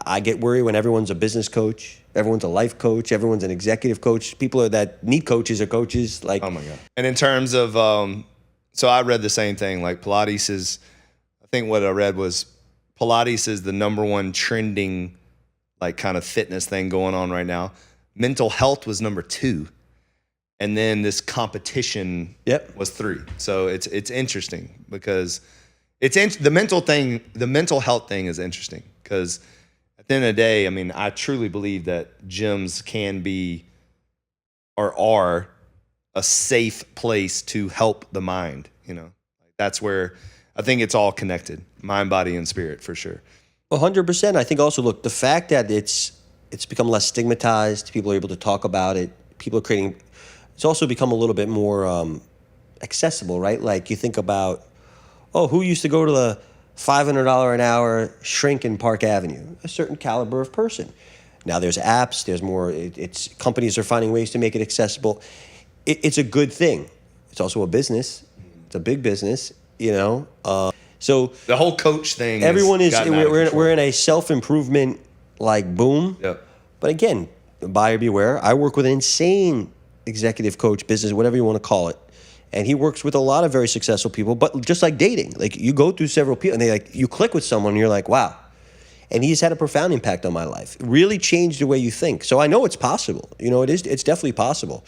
I get worried when everyone's a business coach, everyone's a life coach, everyone's an executive coach. People that need coaches are coaches. Like, oh my God. And in terms of, so I read the same thing. Like Pilates is, I think what I read was Pilates is the #1 trending, like kind of fitness thing going on right now. Mental health was #2. And then this competition was 3. So it's interesting because the mental health thing is interesting because at the end of the day, I mean, I truly believe that gyms can be or are a safe place to help the mind. You know, that's where I think it's all connected, mind, body, and spirit for sure. 100%. I think also, look, the fact that it's become less stigmatized, people are able to talk about it, people are creating, it's also become a little bit more accessible, right? Like you think about, who used to go to the $500 an hour shrink in Park Avenue? A certain caliber of person. Now there's apps, there's more, it's companies are finding ways to make it accessible. It's a good thing. It's also a business. It's a big business, you know? So the whole coach thing. Everyone we're in a self-improvement like boom. Yep. But again, buyer beware. I work with an insane executive coach, business, whatever you want to call it. And he works with a lot of very successful people, but just like dating, like you go through several people and you click with someone and you're like, wow. And he's had a profound impact on my life. It really changed the way you think. So I know it's possible. You know, it's definitely possible.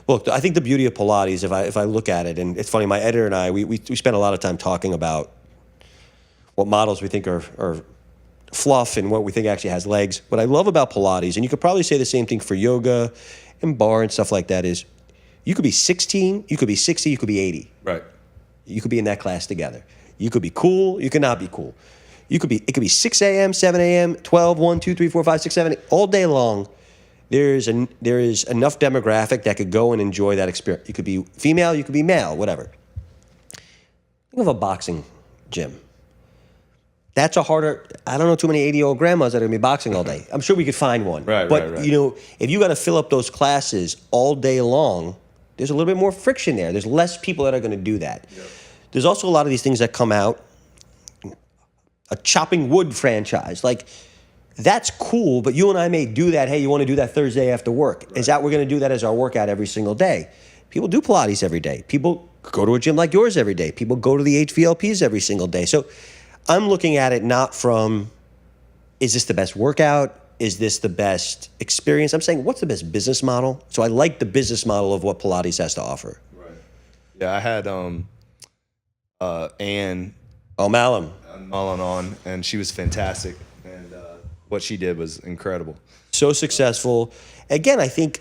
Look, I think the beauty of Pilates, if I look at it, and it's funny, my editor and I, we spent a lot of time talking about what models we think are fluff and what we think actually has legs. What I love about Pilates, and you could probably say the same thing for yoga and bar and stuff like that, is you could be 16, you could be 60, you could be 80. Right. You could be in that class together. You could be cool, you could not be cool. It could be 6 a.m., 7 a.m., 12, 1, 2, 3, 4, 5, 6, 7, 8, all day long. There is enough demographic that could go and enjoy that experience. You could be female, you could be male, whatever. Think of a boxing gym. That's a harder, I don't know too many 80-year-old grandmas that are going to be boxing all day. I'm sure we could find one. Right. You know, if you got to fill up those classes all day long, there's a little bit more friction there. There's less people that are going to do that. Yep. There's also a lot of these things that come out. A chopping wood franchise. Like, that's cool, but you and I may do that. Hey, you want to do that Thursday after work? Right. Is that we're going to do that as our workout every single day? People do Pilates every day. People go to a gym like yours every day. People go to the HVLPs every single day. So I'm looking at it not from, is this the best workout? Is this the best experience? I'm saying, what's the best business model? So I like the business model of what Pilates has to offer. Right. Yeah, I had Ann Mullen on, and she was fantastic. And what she did was incredible. So successful. Again, I think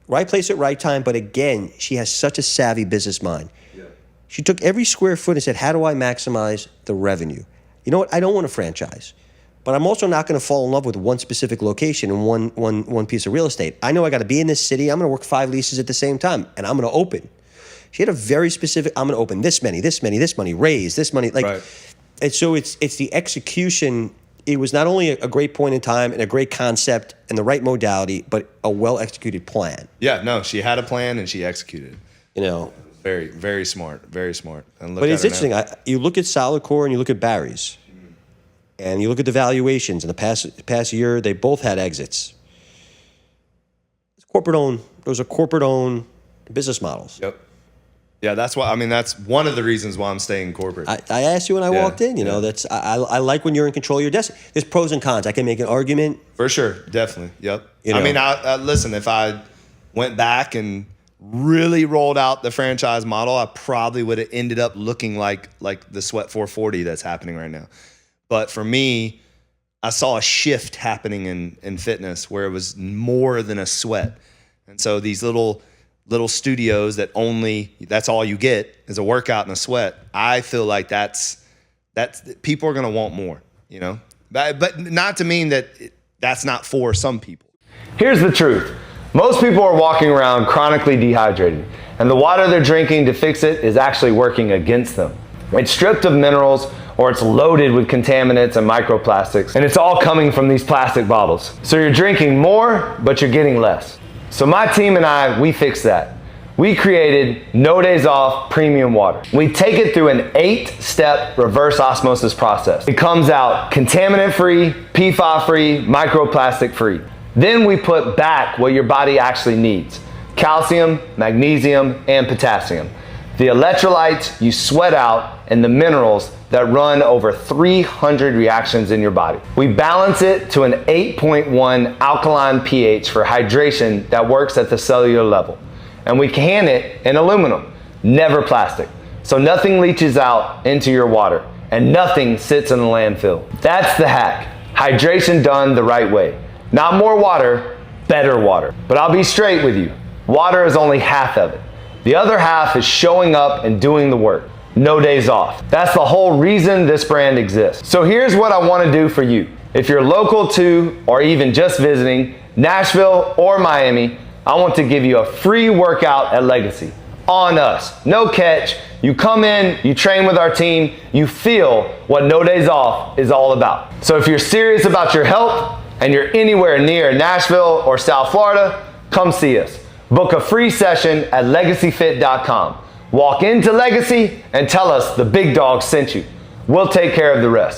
right place at right time, but again, she has such a savvy business mind. Yeah. She took every square foot and said, how do I maximize the revenue? You know what? I don't want a franchise. But I'm also not going to fall in love with one specific location and one piece of real estate. I know I got to be in this city. I'm going to work 5 leases at the same time, and I'm going to open. She had a very specific, I'm going to open this many, raise this money. Like, right. And so it's the execution. It was not only a great point in time and a great concept and the right modality, but a well-executed plan. Yeah, no, she had a plan and she executed. You know. Very, very smart, very smart. And but it's interesting. You look at Solid Core and you look at Barry's. And you look at the valuations. In the past year, they both had exits. It's corporate-owned. Those are corporate-owned business models. Yep. Yeah, that's why. I mean, that's one of the reasons why I'm staying corporate. I asked you when I walked in. You know, that's I like when you're in control of your destiny. There's pros and cons. I can make an argument. For sure, definitely. Yep. You know? I mean, listen. If I went back and really rolled out the franchise model, I probably would have ended up looking like the Sweat 440 that's happening right now. But for me, I saw a shift happening in fitness where it was more than a sweat. And so these little studios that's all you get is a workout and a sweat. I feel like that's people are going to want more, you know, but not to mean that that's not for some people. Here's the truth. Most people are walking around chronically dehydrated, and the water they're drinking to fix it is actually working against them. It's stripped of minerals, or it's loaded with contaminants and microplastics, and it's all coming from these plastic bottles. So you're drinking more, but you're getting less. So my team and I, we fix that. we created No Days Off Premium Water. We take it through an 8-step reverse osmosis process. It comes out contaminant-free, PFAS-free, microplastic-free. Then we put back what your body actually needs: calcium, magnesium, and potassium. The electrolytes you sweat out and the minerals that run over 300 reactions in your body. We balance it to an 8.1 alkaline pH for hydration that works at the cellular level. And we can it in aluminum, never plastic. So nothing leaches out into your water and nothing sits in the landfill. That's the hack. Hydration done the right way. Not more water, better water. But I'll be straight with you. Water is only half of it. The other half is showing up and doing the work. No days off. That's the whole reason this brand exists. So here's what I want to do for you. If you're local to, or even just visiting, Nashville or Miami, I want to give you a free workout at Legacy. On us. No catch. You come in, you train with our team, you feel what No Days Off is all about. So if you're serious about your health and you're anywhere near Nashville or South Florida, come see us. Book a free session at legacyfit.com. Walk into Legacy and tell us the big dog sent you. We'll take care of the rest.